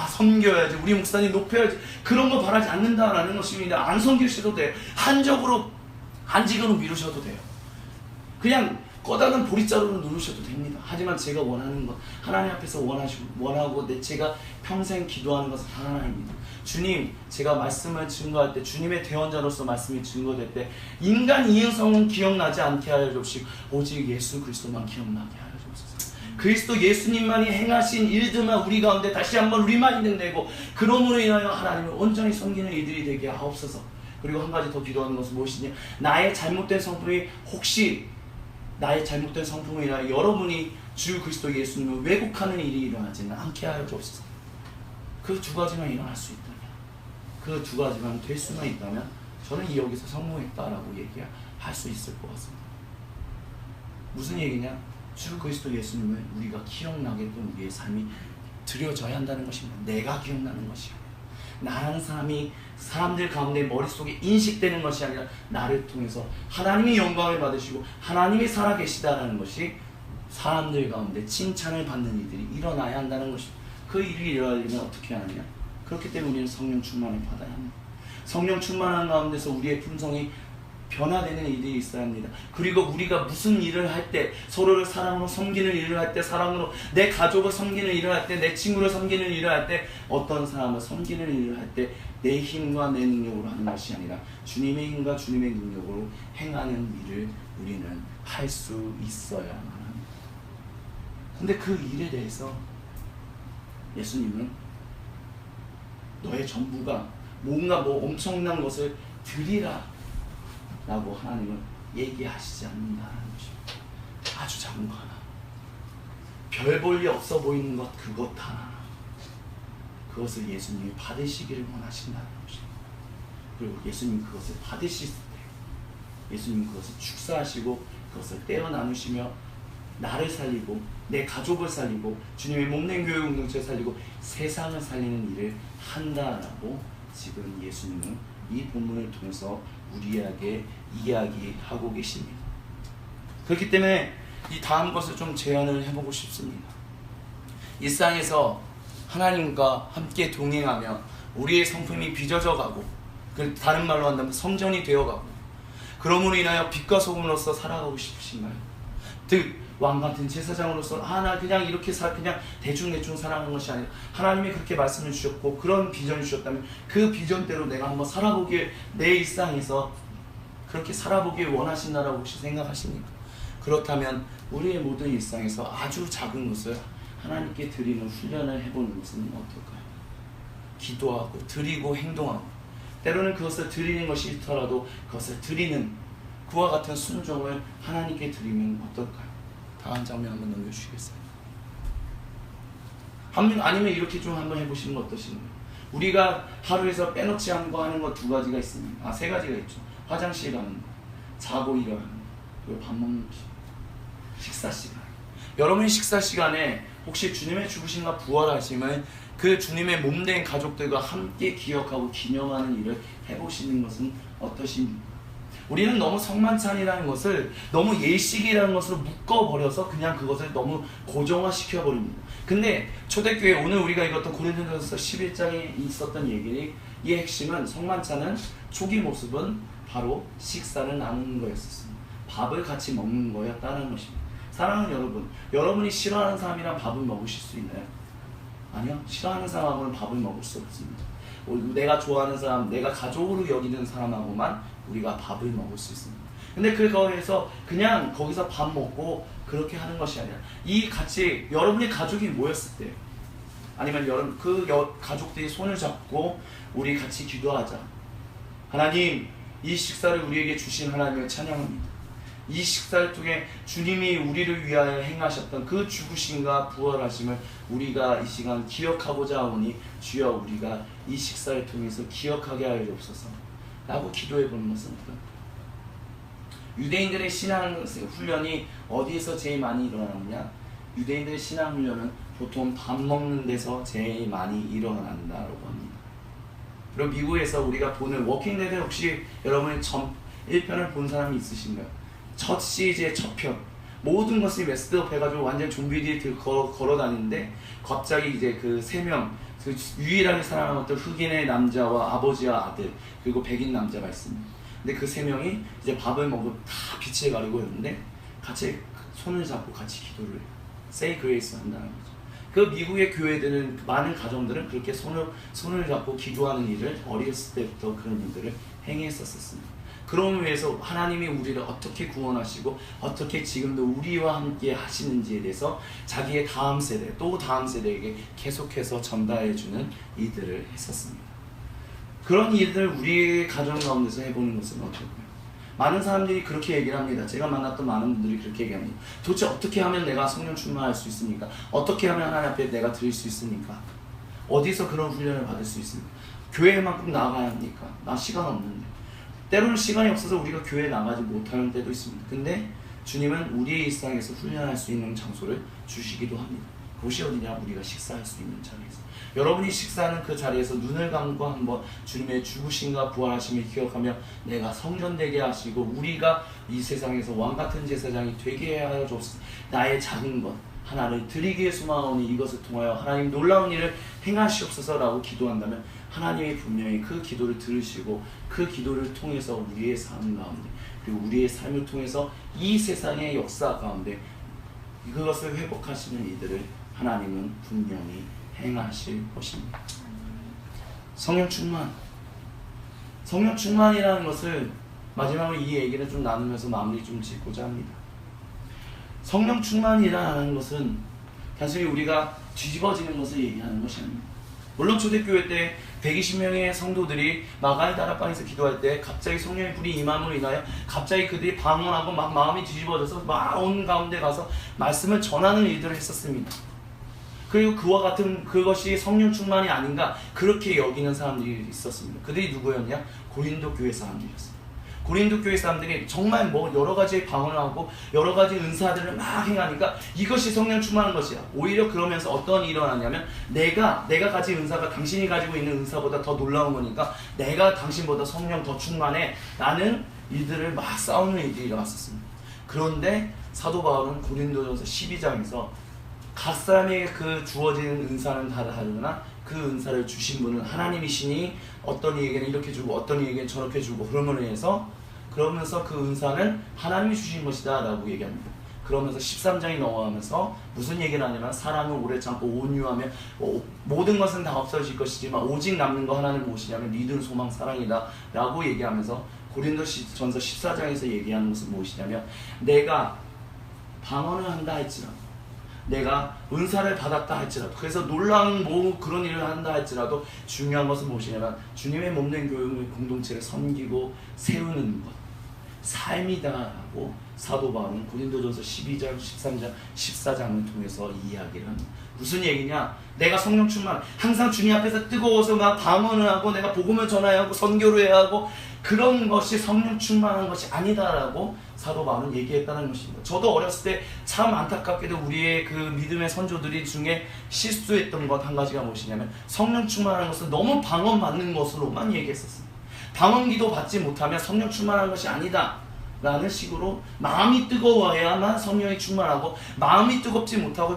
섬겨야지, 우리 목사님 높여야지, 그런 거 바라지 않는다라는 것입니다. 안 섬기셔도 돼요. 한직으로 미루셔도 돼요. 그냥 꺼다는 보리자루로 누르셔도 됩니다. 하지만 제가 원하는 것, 하나님 앞에서 원하고 제가 평생 기도하는 것은 하나입니다. 주님, 제가 말씀을 증거할 때, 주님의 대언자로서 말씀이 증거될 때, 인간 이응성은 기억나지 않게 하여 주옵시고 오직 예수 그리스도만 기억나게 하여 주옵소서. 그리스도 예수님만이 행하신 일들만 우리 가운데 다시 한번 리마인딩되고, 그러므로 인하여 하나님을 온전히 섬기는 이들이 되게 하옵소서. 그리고 한 가지 더 기도하는 것은 무엇이냐? 나의 잘못된 성품으로 인하여 여러분이 주 그리스도 예수님을 왜곡하는 일이 일어나지는 않게 하여 주옵소서. 그 두 가지만 일어날 수 있다면, 그 두 가지만 될 수만 있다면 저는 여기서 성공했다라고 얘기할 수 있을 것 같습니다. 무슨 얘기냐? 주 그리스도 예수님을 우리가 기억나게끔 우리의 삶이 드려져야 한다는 것입니다. 내가 기억나는 것이야. 나라는 사람이 사람들 가운데 머릿속에 인식되는 것이 아니라 나를 통해서 하나님이 영광을 받으시고 하나님이 살아계시다라는 것이 사람들 가운데 칭찬을 받는 일들이 일어나야 한다는 것입니다. 그 일이 일어나려면 어떻게 하느냐? 그렇기 때문에 우리는 성령 충만을 받아야 합니다. 성령 충만한 가운데서 우리의 품성이 변화되는 일이 있어야 합니다. 그리고 우리가 무슨 일을 할 때, 서로를 사랑으로 섬기는 일을 할 때, 사랑으로 내 가족을 섬기는 일을 할 때, 내 친구를 섬기는 일을 할 때, 어떤 사람을 섬기는 일을 할 때 내 힘과 내 능력으로 하는 것이 아니라 주님의 힘과 주님의 능력으로 행하는 일을 우리는 할 수 있어야만 합니다. 근데 그 일에 대해서 예수님은 너의 전부가 뭔가 엄청난 것을 드리라 라고 하나님은 얘기하시지 않는다는 것입니다. 아주 작은 거 하나, 별 볼 일 없어 보이는 것 그것 하나, 그것을 예수님이 받으시기를 원하신다는 것입니다. 그리고 예수님 그것을 받으실 때 예수님 그것을 축사하시고 그것을 떼어 나누시며 나를 살리고 내 가족을 살리고 주님의 몸된 교회 공동체를 살리고 세상을 살리는 일을 한다라고 지금 예수님은 이 본문을 통해서 우리에게 이야기하고 계십니다. 그렇기 때문에 이 다음 것을 좀 제안을 해보고 싶습니다. 일상에서 하나님과 함께 동행하며 우리의 성품이 빚어져가고, 다른 말로 한다면 성전이 되어가고, 그러므로 인하여 빛과 소금으로서 살아가고 싶으신가요? 즉 왕같은 제사장으로서 나 그냥 이렇게 그냥 대충 살아가는 것이 아니라 하나님이 그렇게 말씀을 주셨고 그런 비전을 주셨다면 그 비전대로 내가 한번 살아보길, 내 일상에서 그렇게 살아보길 원하신다라고 혹시 생각하십니까? 그렇다면 우리의 모든 일상에서 아주 작은 것을 하나님께 드리는 훈련을 해보는 것은 어떨까요? 기도하고 드리고 행동하고, 때로는 그것을 드리는 것이 싫더라도 그것을 드리는 그와 같은 순종을 하나님께 드리면 어떨까요? 다음 장면 한번 넘겨주시겠어요? 아니면 이렇게 좀 한번 해보시는 거 어떠신가요? 우리가 하루에서 빼놓지 않고 하는 것 두 가지가 있습니다. 세 가지가 있죠. 화장실 가는 거, 자고 일어나는 거, 그리고 밥 먹는 거, 식사 시간. 여러분의 식사 시간에 혹시 주님의 죽으심과 부활하심을 그 주님의 몸된 가족들과 함께 기억하고 기념하는 일을 해보시는 것은 어떠십니까? 우리는 너무 성만찬이라는 것을 너무 예식이라는 것으로 묶어버려서 그냥 그것을 너무 고정화시켜버립니다. 근데 초대교회, 오늘 우리가 읽었던 고린도전서 11장에 있었던 얘기의 이 핵심은, 성만찬은 초기 모습은 바로 식사를 나누는 거였습니다. 밥을 같이 먹는 거였다는 것입니다. 사랑하는 여러분, 여러분이 싫어하는 사람이랑 밥을 먹으실 수 있나요? 아니요. 싫어하는 사람하고는 밥을 먹을 수 없습니다. 내가 좋아하는 사람, 내가 가족으로 여기는 사람하고만 우리가 밥을 먹을 수 있습니다. 근데 그거에서 그냥 거기서 밥 먹고 그렇게 하는 것이 아니라, 이 같이 여러분의 가족이 모였을 때, 아니면 여러분 가족들이 손을 잡고 우리 같이 기도하자. 하나님, 이 식사를 우리에게 주신 하나님을 찬양합니다. 이 식사를 통해 주님이 우리를 위하여 행하셨던 그 죽으심과 부활하심을 우리가 이 시간 기억하고자 하오니 주여 우리가 이 식사를 통해서 기억하게 하여 주옵소서 라고 기도해 보는 것은 어떨까요? 유대인들의 신앙 훈련이 어디에서 제일 많이 일어나느냐? 유대인들의 신앙 훈련은 보통 밥 먹는 데서 제일 많이 일어난다고 합니다. 그리고 미국에서 우리가 보는 워킹데드, 혹시 여러분의 1편을 본 사람이 있으신가요? 첫 시리즈의 첫 편, 모든 것이 메스드업 해가지고 완전 좀비들이 걸어 다니는데, 갑자기 이제 그 3명, 그 유일하게 살아남은 어떤 흑인의 남자와 아버지와 아들, 그리고 백인 남자가 있습니다. 근데 그 3명이 이제 밥을 먹고 다 빛을 가리고 있는데 같이 손을 잡고 같이 기도를 해요. Say grace 한다는 거죠. 그 미국의 교회들은, 많은 가정들은 그렇게 손을 잡고 기도하는 일을 어렸을 때부터 그런 일들을 행했었습니다. 그런 위해서 하나님이 우리를 어떻게 구원하시고 어떻게 지금도 우리와 함께 하시는지에 대해서 자기의 다음 세대, 또 다음 세대에게 계속해서 전달해주는 일들을 했었습니다. 그런 일들을 우리의 가정 가운데서 해보는 것은 어떨까요? 많은 사람들이 그렇게 얘기를 합니다. 제가 만났던 많은 분들이 그렇게 얘기합니다. 도대체 어떻게 하면 내가 성령 충만할 수 있습니까? 어떻게 하면 하나님 앞에 내가 드릴 수 있습니까? 어디서 그런 훈련을 받을 수 있습니까? 교회만큼 나가야 합니까? 나 시간 없는데. 때로는 시간이 없어서 우리가 교회에 나가지 못하는 때도 있습니다. 근데 주님은 우리의 일상에서 훈련할 수 있는 장소를 주시기도 합니다. 그것이 어디냐? 우리가 식사할 수 있는 자리에서. 여러분이 식사하는 그 자리에서 눈을 감고 한번 주님의 죽으심과 부활하심을 기억하며 내가 성전되게 하시고 우리가 이 세상에서 왕같은 제사장이 되게 하여 주옵소서. 나의 작은 것 하나를 드리기에 소망하오니 이것을 통하여 하나님 놀라운 일을 행하시옵소서라고 기도한다면 하나님이 분명히 그 기도를 들으시고 그 기도를 통해서 우리의 삶 가운데, 그리고 우리의 삶을 통해서 이 세상의 역사 가운데 그것을 회복하시는 이들을 하나님은 분명히 행하실 것입니다. 성령 충만이라는 것을 마지막으로 이 얘기를 좀 나누면서 마무리 좀 짓고자 합니다. 성령 충만이라는 것은 단순히 우리가 뒤집어지는 것을 얘기하는 것이 아닙니다. 물론 초대교회 때 120명의 성도들이 마가의 다락방에서 기도할 때 갑자기 성령의 불이 임함으로 인하여 갑자기 그들이 방언하고 막 마음이 뒤집어져서 막 온 가운데 가서 말씀을 전하는 일들을 했었습니다. 그리고 그와 같은 그것이 성령 충만이 아닌가 그렇게 여기는 사람들이 있었습니다. 그들이 누구였냐? 고린도 교회 사람들이었습니다. 고린도 교회 사람들이 정말 뭐 여러 가지 방언을 하고 여러 가지 은사들을 막 행하니까 이것이 성령 충만한 것이야. 오히려 그러면서 어떤 일이 일어나냐면 내가 가진 은사가 당신이 가지고 있는 은사보다 더 놀라운 거니까 내가 당신보다 성령 더 충만해 라는 일들을 막 싸우는 일들이 일어났었습니다. 그런데 사도 바울은 고린도전서 12장에서 각 사람에게 그 주어지는 은사는 다 다르나 그 은사를 주신 분은 하나님이시니 어떤 이에게는 이렇게 주고 어떤 이에게는 저렇게 주고 그러면서 그 은사는 하나님이 주신 것이다 라고 얘기합니다. 그러면서 13장이 넘어가면서 무슨 얘기를 하냐면 사랑은 오래 참고 온유하며 모든 것은 다 없어질 것이지만 오직 남는 거 하나는 무엇이냐면 믿음, 소망, 사랑이다 라고 얘기하면서 고린도전서 14장에서 얘기하는 것은 무엇이냐면 내가 방언을 한다 할지라도 내가 은사를 받았다 할지라도 그래서 놀라운 뭐 그런 일을 한다 할지라도 중요한 것은 무엇이냐면 주님의 몸된 교회 공동체를 섬기고 세우는 것 삶이다라고 사도 바울은 고린도전서 12장, 13장, 14장을 통해서 이야기를 합니다. 무슨 얘기냐? 내가 성령 충만 항상 주님 앞에서 뜨거워서 막 방언을 하고 내가 복음을 전해야 하고 선교를 해야 하고 그런 것이 성령 충만한 것이 아니다라고 사도 바울은 얘기했다는 것입니다. 저도 어렸을 때 참 안타깝게도 우리의 그 믿음의 선조들이 중에 실수했던 것 한 가지가 무엇이냐면 성령 충만한 것은 너무 방언 받는 것으로만 얘기했었습니다. 방언 기도 받지 못하면 성령 충만한 것이 아니다 라는 식으로 마음이 뜨거워야만 성령이 충만하고 마음이 뜨겁지 못하고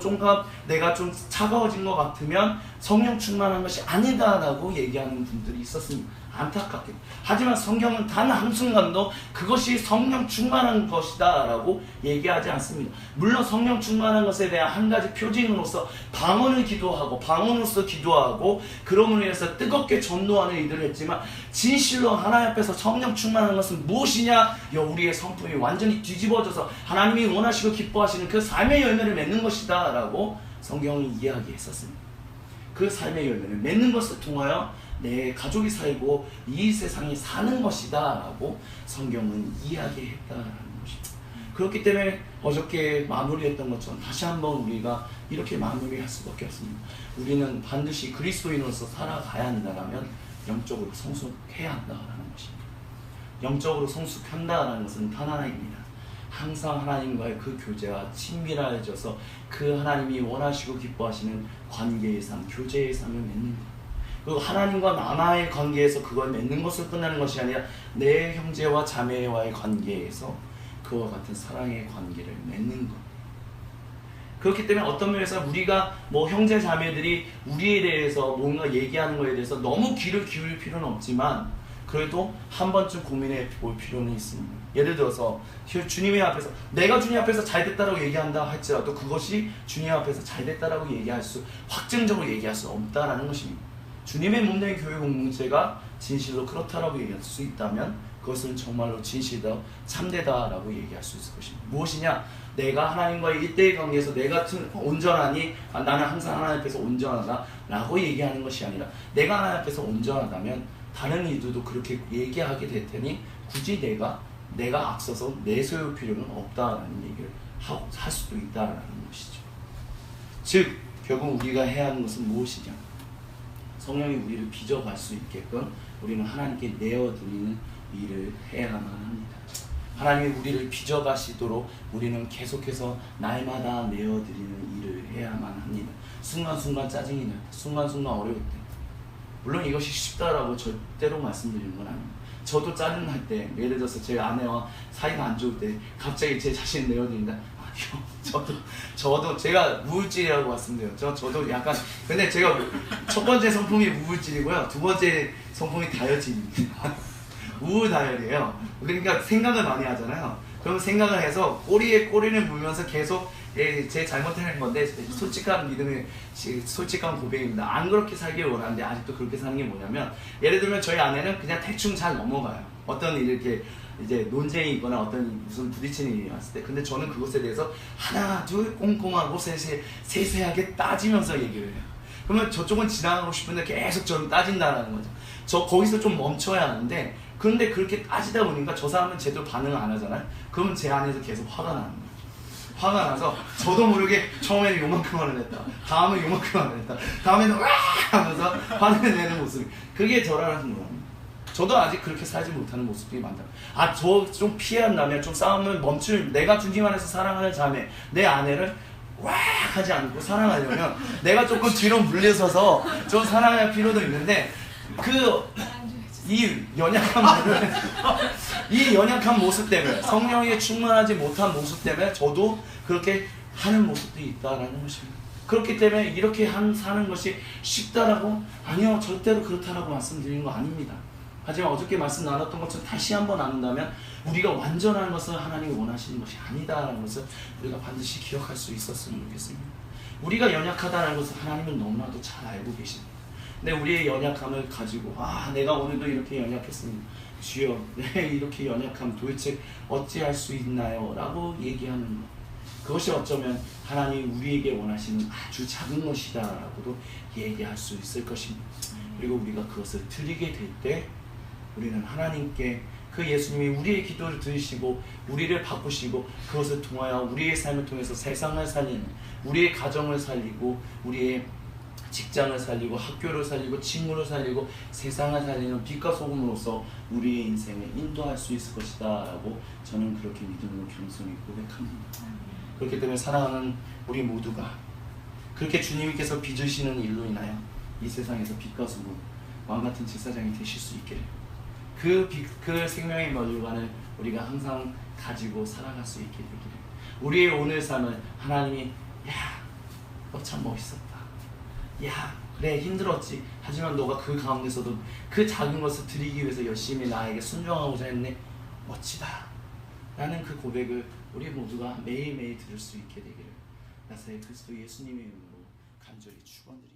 내가 좀 차가워진 것 같으면 성령 충만한 것이 아니다 라고 얘기하는 분들이 있었습니다. 안타깝게. 하지만 성경은 단 한순간도 그것이 성령 충만한 것이다 라고 얘기하지 않습니다. 물론 성령 충만한 것에 대한 한 가지 표징으로서 방언을 기도하고 방언으로서 기도하고 그럼으로 인해서 뜨겁게 전도하는 일들을 했지만 진실로 하나님 앞에서 성령 충만한 것은 무엇이냐? 우리의 성품이 완전히 뒤집어져서 하나님이 원하시고 기뻐하시는 그 삶의 열매를 맺는 것이다 라고 성경은 이야기했었습니다. 그 삶의 열매를 맺는 것을 통하여 내 가족이 살고 이 세상이 사는 것이다 라고 성경은 이야기했다라는 것입니다. 그렇기 때문에 어저께 마무리했던 것처럼 다시 한번 우리가 이렇게 마무리할 수밖에 없습니다. 우리는 반드시 그리스도인으로서 살아가야 한다면 영적으로 성숙해야 한다라는 것입니다. 영적으로 성숙한다라는 것은 단 하나입니다. 항상 하나님과의 그 교제가 친밀해져서 그 하나님이 원하시고 기뻐하시는 관계의 삶, 교제의 삶을 맺는 것. 그리고 하나님과 나와의 관계에서 그걸 맺는 것을 끝나는 것이 아니라 내 형제와 자매와의 관계에서 그와 같은 사랑의 관계를 맺는 것. 그렇기 때문에 어떤 면에서 우리가 뭐 형제 자매들이 우리에 대해서 뭔가 얘기하는 것에 대해서 너무 귀를 기울일 필요는 없지만 그래도 한 번쯤 고민해 볼 필요는 있습니다. 예를 들어서 주님의 앞에서 내가 주님 앞에서 잘됐다라고 얘기한다 할지라도 그것이 주님 앞에서 잘됐다라고 확정적으로 얘기할 수 없다라는 것입니다. 주님의 몸된 교회 공동체가 진실로 그렇다라고 얘기할 수 있다면 그것은 정말로 진실다, 참되다라고 얘기할 수 있을 것입니다. 무엇이냐? 내가 하나님과의 일대의 관계에서 내가 온전하니 나는 항상 하나님 앞에서 온전하다 라고 얘기하는 것이 아니라 내가 하나님 앞에서 온전하다면 다른 이들도 그렇게 얘기하게 될 테니 굳이 내가 앞서서 내세울 필요는 없다라는 얘기를 할 수도 있다라는 것이죠. 즉 결국 우리가 해야 하는 것은 무엇이냐? 성령이 우리를 빚어갈 수 있게끔 우리는 하나님께 내어드리는 일을 해야만 합니다. 하나님이 우리를 빚어가시도록 우리는 계속해서 날마다 내어드리는 일을 해야만 합니다. 순간순간 짜증이 날 때, 순간순간 어려울 때. 물론 이것이 쉽다라고 절대로 말씀드리는 건 아닙니다. 저도 짜증날 때, 예를 들어서 제 아내와 사이가 안 좋을 때 갑자기 제 자신을 내어드린다. 저도 제가 우울증이라고 말씀드렸죠. 저도 약간 근데 제가 첫 번째 성품이 우울증이고요. 두 번째 성품이 다혈질입니다. 우울 다혈이에요. 그러니까 생각을 많이 하잖아요. 그럼 생각을 해서 꼬리에 꼬리를 물면서 계속 제 잘못하는 건데 솔직한 믿음의 솔직한 고백입니다. 안 그렇게 살길 원하는데 아직도 그렇게 사는 게 뭐냐면 예를 들면 저희 아내는 그냥 대충 잘 넘어가요. 어떤 일 이렇게 이제 논쟁이 있거나 어떤 무슨 부딪히는 일이 왔을 때 근데 저는 그것에 대해서 하나 둘 꼼꼼하고 세세하게 따지면서 얘기를 해요. 그러면 저쪽은 지나가고 싶은데 계속 저를 따진다는 거죠. 저 거기서 좀 멈춰야 하는데 그런데 그렇게 따지다 보니까 저 사람은 제대로 반응을 안 하잖아요. 그러면 제 안에서 계속 화가 나는 거예요. 화가 나서 저도 모르게 처음에는 요만큼 화를 냈다, 다음은 요만큼 화를 냈다, 다음에는 와 하면서 화를 내는 모습. 그게 저라는 겁니다. 저도 아직 그렇게 살지 못하는 모습들이 많다. 아, 저 좀 피한다면, 좀 싸움을 멈출, 내가 주님 안에서 사랑하는 자매, 내 아내를 와 하지 않고 사랑하려면 내가 조금 뒤로 물러서서 좀 사랑할 필요도 있는데, 이 연약한 모습 때문에, 성령에 충만하지 못한 모습 때문에 저도 그렇게 하는 모습들이 있다라는 것입니다. 그렇기 때문에 이렇게 사는 것이 쉽다라고? 아니요, 절대로 그렇다라고 말씀드리는 거 아닙니다. 하지만 어저께 말씀 나눴던 것처럼 다시 한번 나눈다면, 우리가 완전한 것은 하나님이 원하시는 것이 아니다라는 것을 우리가 반드시 기억할 수 있었으면 좋겠습니다. 우리가 연약하다는 것을 하나님은 너무나도 잘 알고 계십니다. 근데 우리의 연약함을 가지고, 아, 내가 오늘도 이렇게 연약했습니다. 주여, 내 이렇게 연약함 도대체 어찌할 수 있나요? 라고 얘기하는 것, 그것이 어쩌면 하나님이 우리에게 원하시는 아주 작은 것이다 라고도 얘기할 수 있을 것입니다. 그리고 우리가 그것을 드리게 될 때 우리는 하나님께, 그 예수님이 우리의 기도를 들으시고 우리를 바꾸시고 그것을 통하여 우리의 삶을 통해서 세상을 살리는, 우리의 가정을 살리고 우리의 직장을 살리고 학교를 살리고 친구를 살리고 세상을 살리는 빛과 소금으로서 우리의 인생을 인도할 수 있을 것이다 라고 저는 그렇게 믿음으로 겸손히 고백합니다. 그렇기 때문에 사랑하는 우리 모두가 그렇게 주님께서 빚으시는 일로 인하여 이 세상에서 빛과 소금, 왕같은 제사장이 되실 수 있기를, 그 생명의 멸관을 우리가 항상 가지고 살아갈 수 있게 되기를, 우리의 오늘 삶을 하나님이, 야, 너 참 멋있었다, 야, 그래 힘들었지, 하지만 너가 그 가운데서도 그 작은 것을 드리기 위해서 열심히 나에게 순종하고자 했네, 멋지다 라는 그 고백을 우리 모두가 매일매일 들을 수 있게 되기를 나사의 그리스도 예수님의 이름으로 간절히 축원드립니다.